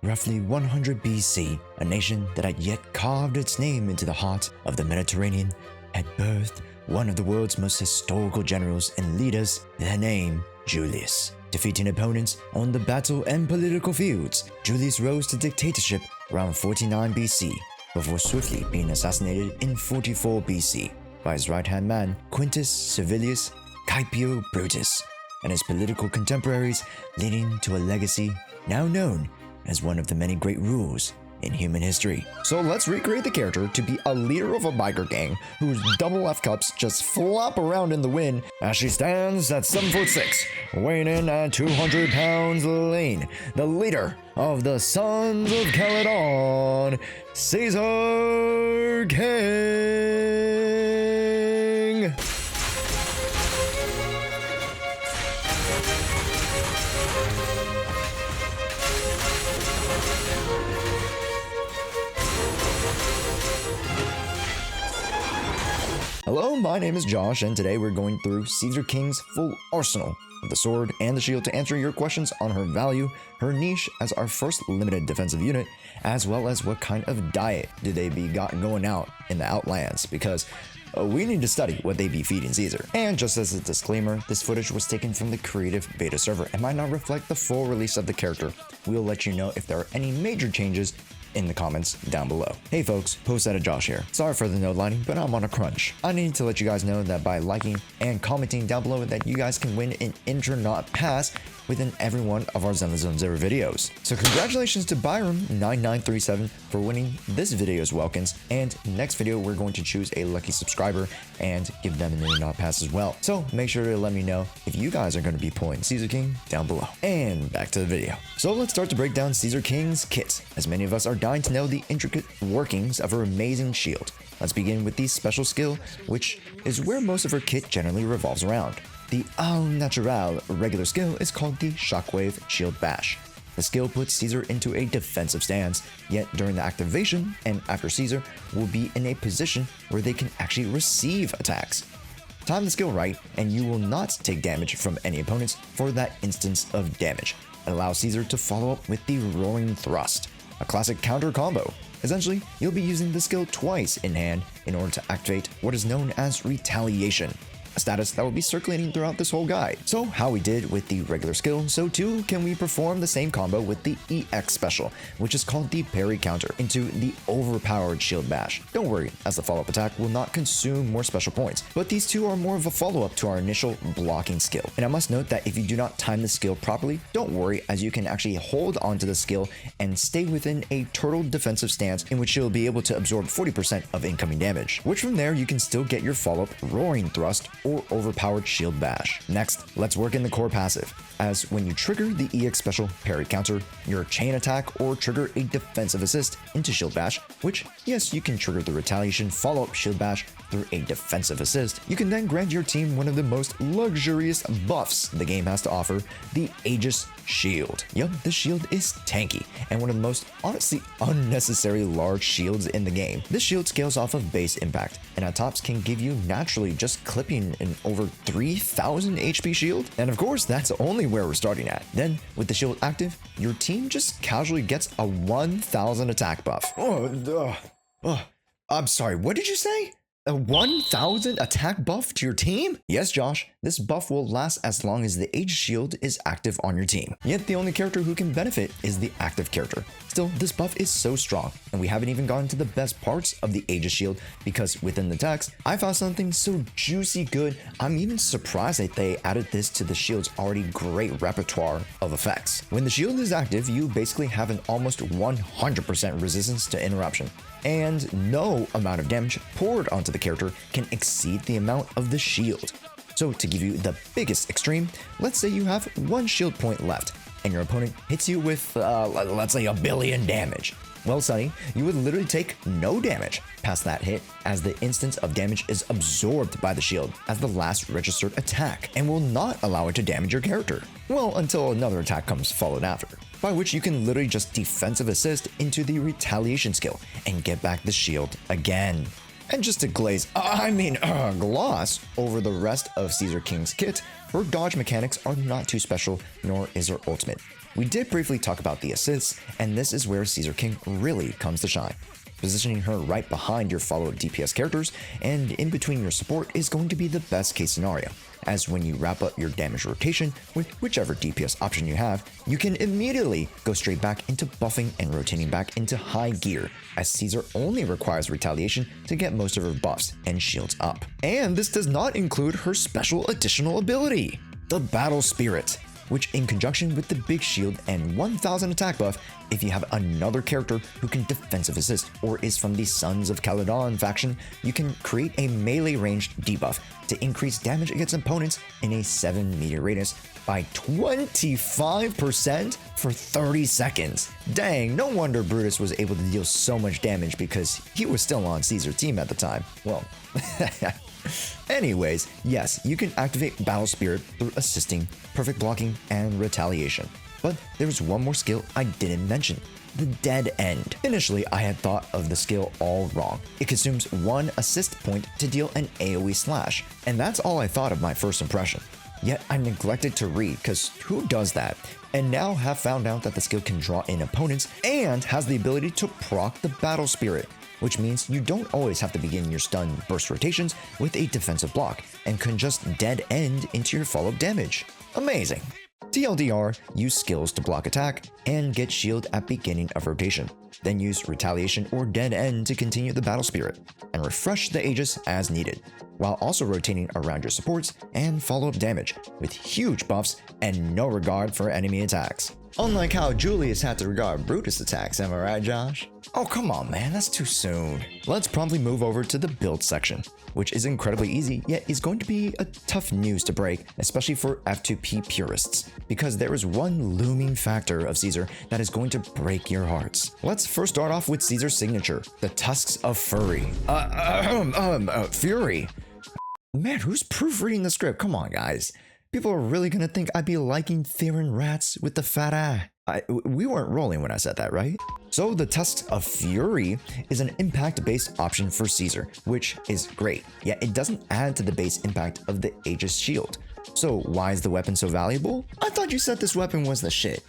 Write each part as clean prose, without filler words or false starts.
roughly 100 BC, a nation that had yet carved its name into the heart of the Mediterranean had birthed one of the world's most historical generals and leaders, their name, Julius. Defeating opponents on the battle and political fields, Julius rose to dictatorship around 49 BC, before swiftly being assassinated in 44 BC by his right-hand man, Quintus Servilius Caepio Brutus, and his political contemporaries, leading to a legacy now known as one of the many great rules in human history. So let's recreate the character to be a leader of a biker gang whose double F cups just flop around in the wind as she stands at 7'6", weighing in at 200 pounds lean, the leader of the Sons of Caledon, Caesar King. Hello, my name is Josh, and today we're going through Caesar King's full arsenal of the sword and the shield to answer your questions on her value, her niche as our first limited defensive unit, as well as what kind of diet do they be going out in the Outlands, because we need to study what they be feeding Caesar. And just as a disclaimer, this footage was taken from the creative beta server and might not reflect the full release of the character. We'll let you know if there are any major changes in the comments down below. Hey folks, Post-Edit Josh here. Sorry for the no lighting, but I'm on a crunch. I need to let you guys know that by liking and commenting down below that you guys can win an Intronaut Pass within every one of our ZZZ 0 videos. So congratulations to Byram9937 for winning this video's welkins, and next video we're going to choose a lucky subscriber and give them an Intronaut Pass as well. So make sure to let me know if you guys are going to be pulling Caesar King down below. And back to the video. So let's start to break down Caesar King's kit, as many of us are dying to know the intricate workings of her amazing shield. Let's begin with the special skill, which is where most of her kit generally revolves around. The au naturel regular skill is called the Shockwave Shield Bash. The skill puts Caesar into a defensive stance, yet during the activation and after Caesar will be in a position where they can actually receive attacks. Time the skill right and you will not take damage from any opponents for that instance of damage. It allows Caesar to follow up with the Roaring Thrust, a classic counter combo. Essentially, you'll be using the skill twice in hand in order to activate what is known as Retaliation, a status that will be circulating throughout this whole guide. So how we did with the regular skill, so too can we perform the same combo with the EX special, which is called the Parry Counter, into the overpowered Shield Bash. Don't worry, as the follow-up attack will not consume more special points, but these two are more of a follow-up to our initial blocking skill. And I must note that if you do not time the skill properly, don't worry, as you can actually hold onto the skill and stay within a turtle defensive stance in which you'll be able to absorb 40% of incoming damage, which from there you can still get your follow-up Roaring Thrust or overpowered Shield Bash. Next, let's work in the core passive, as when you trigger the EX special Parry Counter, your chain attack or trigger a defensive assist into Shield Bash, which, yes, you can trigger the retaliation follow-up Shield Bash through a defensive assist. You can then grant your team one of the most luxurious buffs the game has to offer, the Aegis Shield. Yup, this shield is tanky and one of the most honestly unnecessary large shields in the game. This shield scales off of base impact and at tops can give you naturally just clipping an over 3000 HP shield. And of course, that's only where we're starting at. Then with the shield active, your team just casually gets a 1000 attack buff. I'm sorry, what did you say? A 1000 attack buff to your team? Yes, Josh, this buff will last as long as the Aegis Shield is active on your team. Yet the only character who can benefit is the active character. Still, this buff is so strong, and we haven't even gotten to the best parts of the Aegis Shield, because within the text, I found something so juicy good, I'm even surprised that they added this to the shield's already great repertoire of effects. When the shield is active, you basically have an almost 100% resistance to interruption, and no amount of damage poured onto the character can exceed the amount of the shield. So to give you the biggest extreme, let's say you have one shield point left and your opponent hits you with, let's say 1 billion damage. Well, Sonny, you would literally take no damage past that hit, as the instance of damage is absorbed by the shield as the last registered attack and will not allow it to damage your character. Well, until another attack comes followed after, by which you can literally just defensive assist into the retaliation skill and get back the shield again. And just to gloss over the rest of Caesar King's kit, her dodge mechanics are not too special, nor is her ultimate. We did briefly talk about the assists, and this is where Caesar King really comes to shine. Positioning her right behind your follow-up DPS characters and in between your support is going to be the best case scenario, as when you wrap up your damage rotation with whichever DPS option you have, you can immediately go straight back into buffing and rotating back into high gear, as Caesar only requires retaliation to get most of her buffs and shields up. And this does not include her special additional ability, the Battle Spirit, which in conjunction with the big shield and 1000 attack buff, if you have another character who can defensive assist or is from the Sons of Caledon faction, you can create a melee ranged debuff to increase damage against opponents in a 7-meter radius by 25% for 30 seconds. Dang, no wonder Brutus was able to deal so much damage because he was still on Caesar's team at the time. Well, anyways, yes, you can activate Battle Spirit through assisting, perfect blocking, and retaliation. But there's one more skill I didn't mention, the Dead End. Initially, I had thought of the skill all wrong. It consumes 1 assist point to deal an AoE slash, and that's all I thought of my first impression. Yet I neglected to read, cause who does that? And now have found out that the skill can draw in opponents and has the ability to proc the Battle Spirit, which means you don't always have to begin your stun burst rotations with a defensive block, and can just dead end into your follow-up damage. Amazing! TLDR, use skills to block attack and get shield at beginning of rotation. Then use retaliation or dead end to continue the Battle Spirit, and refresh the Aegis as needed, while also rotating around your supports and follow-up damage, with huge buffs and no regard for enemy attacks. Unlike how Julius had to regard Brutus attacks, am I right, Josh? Oh, come on, man, that's too soon. Let's promptly move over to the build section, which is incredibly easy, yet is going to be a tough news to break, especially for F2P purists, because there is one looming factor of Caesar that is going to break your hearts. Let's first start off with Caesar's signature, the Tusks of Fury. Fury. Man, who's proofreading the script? Come on, guys. People are really gonna think I'd be liking Theron rats with the fat eye. We weren't rolling when I said that, right? So the Tusks of Fury is an impact-based option for Caesar, which is great, yet it doesn't add to the base impact of the Aegis shield. So why is the weapon so valuable? I thought you said this weapon was the shit.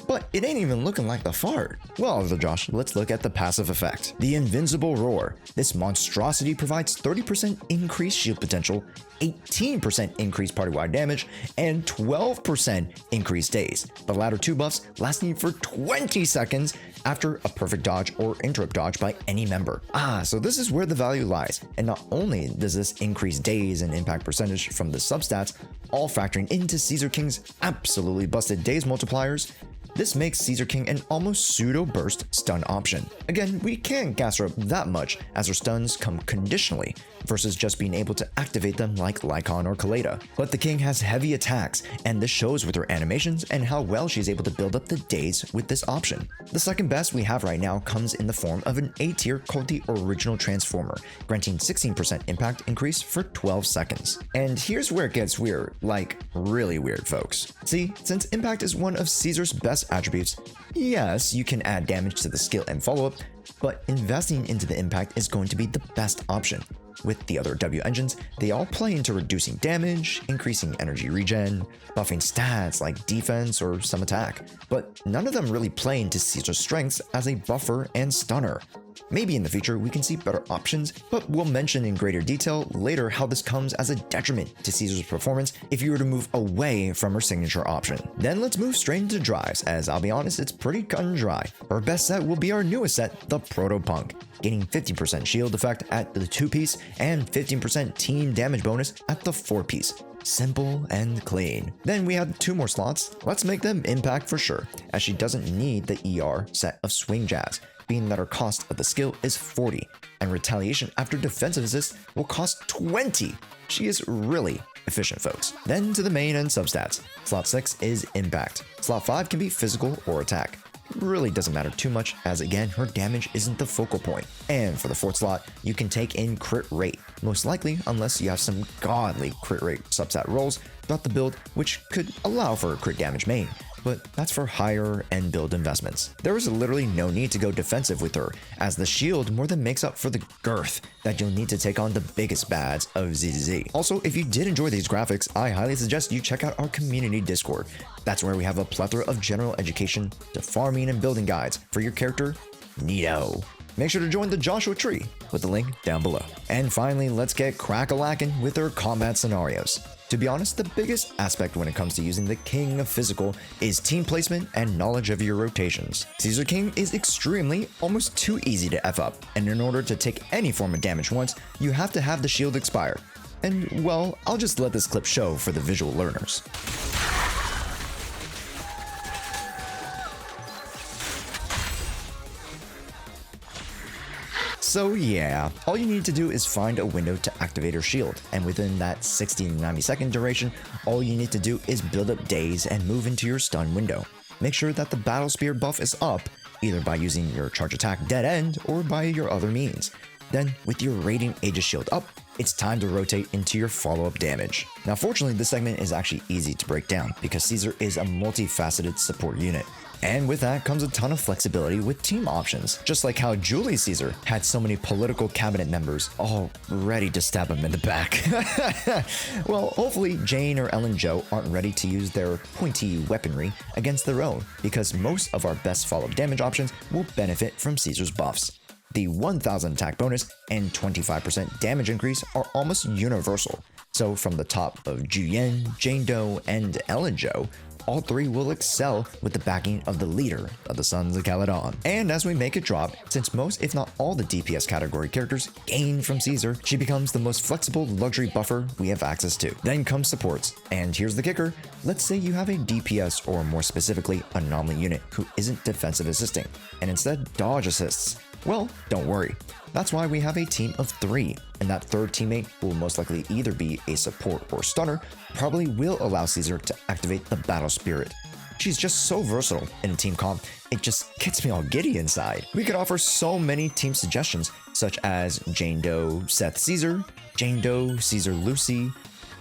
But it ain't even looking like the fart. Well, Josh, let's look at the passive effect. The Invincible Roar. This monstrosity provides 30% increased shield potential, 18% increased party-wide damage, and 12% increased days. The latter two buffs lasting for 20 seconds after a perfect dodge or interrupt dodge by any member. So this is where the value lies. And not only does this increase days and impact percentage from the substats, all factoring into Caesar King's absolutely busted days multipliers, this makes Caesar King an almost pseudo-burst stun option. Again, we can't gas her up that much as her stuns come conditionally, versus just being able to activate them like Lycon or Kaleda. But the King has heavy attacks, and this shows with her animations and how well she's able to build up the days with this option. The second best we have right now comes in the form of an A tier called the Original Transformer, granting 16% impact increase for 12 seconds. And here's where it gets weird, like really weird, folks. See, since impact is one of Caesar's best attributes, yes, you can add damage to the skill and follow-up, but investing into the impact is going to be the best option. With the other W engines, they all play into reducing damage, increasing energy regen, buffing stats like defense or some attack, but none of them really play into Caesar's strengths as a buffer and stunner. Maybe in the future we can see better options, but we'll mention in greater detail later how this comes as a detriment to Caesar's performance if you were to move away from her signature option. Then let's move straight into drives, as I'll be honest, it's pretty cut and dry. Our best set will be our newest set, the Proto-Punk, gaining 50% shield effect at the 2-piece and 15% team damage bonus at the 4-piece. Simple and clean. Then we have 2 more slots. Let's make them impact for sure, as she doesn't need the ER set of swing jabs, being that her cost of the skill is 40, and retaliation after defensive assist will cost 20. She is really efficient, folks. Then to the main and substats. Slot 6 is impact. Slot 5 can be physical or attack. Really doesn't matter too much, as again, her damage isn't the focal point. And for the 4th slot, you can take in crit rate, most likely unless you have some godly crit rate substat rolls throughout the build, which could allow for a crit damage main. but that's for higher end build investments. There is literally no need to go defensive with her, as the shield more than makes up for the girth that you'll need to take on the biggest bads of ZZZ. Also, if you did enjoy these graphics, I highly suggest you check out our community Discord. That's where we have a plethora of general education to farming and building guides for your character, Neato. Make sure to join the Joshua Tree with the link down below. And finally, let's get crack-a-lackin' with our combat scenarios. To be honest, the biggest aspect when it comes to using the King of Physical is team placement and knowledge of your rotations. Caesar King is extremely, almost too easy to F up, and in order to take any form of damage once, you have to have the shield expire. And well, I'll just let this clip show for the visual learners. So yeah, all you need to do is find a window to activate her shield, and within that 60 to 90 second duration, all you need to do is build up days and move into your stun window. Make sure that the battle spear buff is up, either by using your charge attack dead end or by your other means. Then, with your Radiant Aegis shield up, it's time to rotate into your follow-up damage. Now fortunately, this segment is actually easy to break down because Caesar is a multifaceted support unit. And with that comes a ton of flexibility with team options, just like how Julius Caesar had so many political cabinet members all ready to stab him in the back. Well, hopefully Jane or Ellen Jo aren't ready to use their pointy weaponry against their own, because most of our best follow-up damage options will benefit from Caesar's buffs. The 1000 attack bonus and 25% damage increase are almost universal, so from the top of Juyen, Jane Doe, and Ellen Jo, all three will excel with the backing of the leader of the Sons of Caledon. And as we make it drop, since most if not all the DPS category characters gain from Caesar, she becomes the most flexible luxury buffer we have access to. Then comes supports, and here's the kicker. Let's say you have a DPS, or more specifically anomaly unit, who isn't defensive assisting, and instead dodge assists. Well, don't worry. That's why we have a team of 3, and that third teammate will most likely either be a support or stunner, probably will allow Caesar to activate the battle spirit. She's just so versatile in team comp, it just gets me all giddy inside. We could offer so many team suggestions, such as Jane Doe, Seth Caesar, Jane Doe, Caesar Lucy,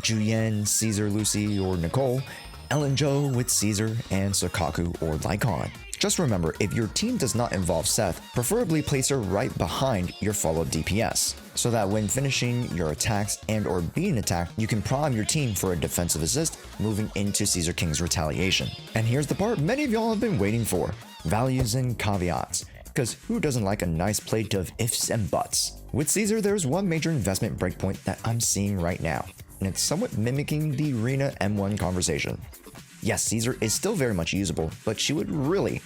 Juyen, Caesar Lucy or Nicole, Ellen Jo with Caesar, and Sukaku or Lycon. Just remember, if your team does not involve Seth, preferably place her right behind your follow-up DPS, so that when finishing your attacks and or being attacked, you can prime your team for a defensive assist moving into Caesar King's retaliation. And here's the part many of y'all have been waiting for: values and caveats. Because who doesn't like a nice plate of ifs and buts? With Caesar, there's one major investment breakpoint that I'm seeing right now, and it's somewhat mimicking the Arena M1 conversation. Yes, Caesar is still very much usable, but she would really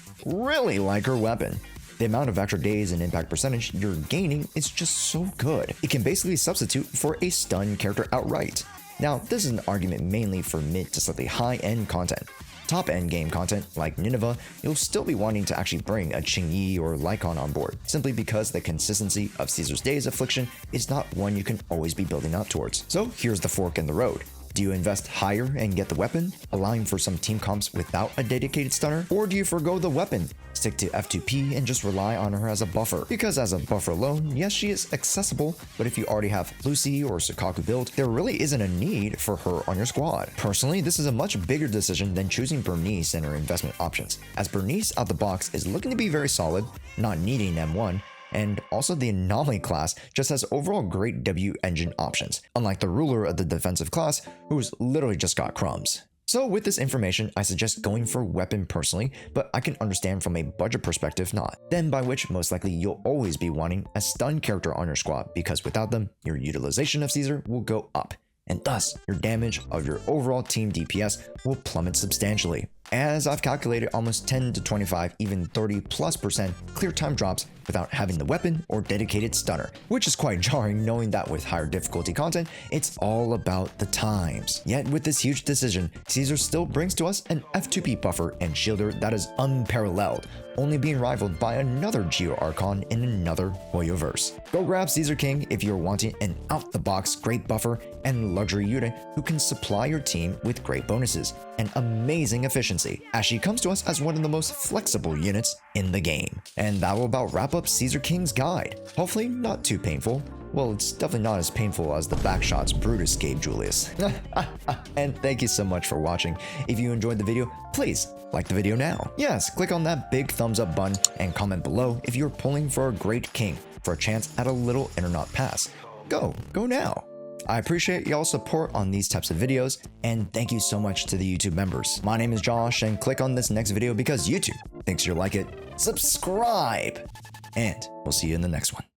like her weapon. The amount of extra days and impact percentage you're gaining is just so good. It can basically substitute for a stun character outright. Now, this is an argument mainly for mid to slightly high-end content. Top-end game content, like Nineveh, you'll still be wanting to actually bring a Qingyi or Lycon on board, simply because the consistency of Caesar's Days Affliction is not one you can always be building up towards. So here's the fork in the road. Do you invest higher and get the weapon, allowing for some team comps without a dedicated stunner? Or do you forgo the weapon, stick to F2P and just rely on her as a buffer? Because as a buffer alone, yes, she is accessible, but if you already have Lucy or Sukaku built, there really isn't a need for her on your squad. Personally, this is a much bigger decision than choosing Bernice and her investment options, as Bernice out the box is looking to be very solid, not needing M1, and also the Anomaly class just has overall great W engine options, unlike the ruler of the defensive class, who's literally just got crumbs. So with this information, I suggest going for weapon personally, but I can understand from a budget perspective not. Then by which most likely you'll always be wanting a stun character on your squad, because without them, your utilization of Caesar will go up, and thus your damage of your overall team DPS will plummet substantially. As I've calculated, almost 10 to 25, even 30+% clear time drops without having the weapon or dedicated stunner, which is quite jarring knowing that with higher difficulty content, it's all about the times. Yet with this huge decision, Caesar still brings to us an F2P buffer and shielder that is unparalleled, only being rivaled by another Geo Archon in another Hoyoverse. Go grab Caesar King if you're wanting an out-the-box great buffer and luxury unit who can supply your team with great bonuses and amazing efficiency, as she comes to us as one of the most flexible units in the game. And that will about wrap up Caesar King's guide. Hopefully not too painful. Well, it's definitely not as painful as the backshots Brutus gave Julius. And thank you so much for watching. If you enjoyed the video, please like the video now. Yes, click on that big thumbs up button and comment below if you're pulling for a great king for a chance at a little Internet pass. Go now. I appreciate y'all's support on these types of videos, and thank you so much to the YouTube members. My name is Josh, and click on this next video because YouTube thinks you'll like it. Subscribe! And we'll see you in the next one.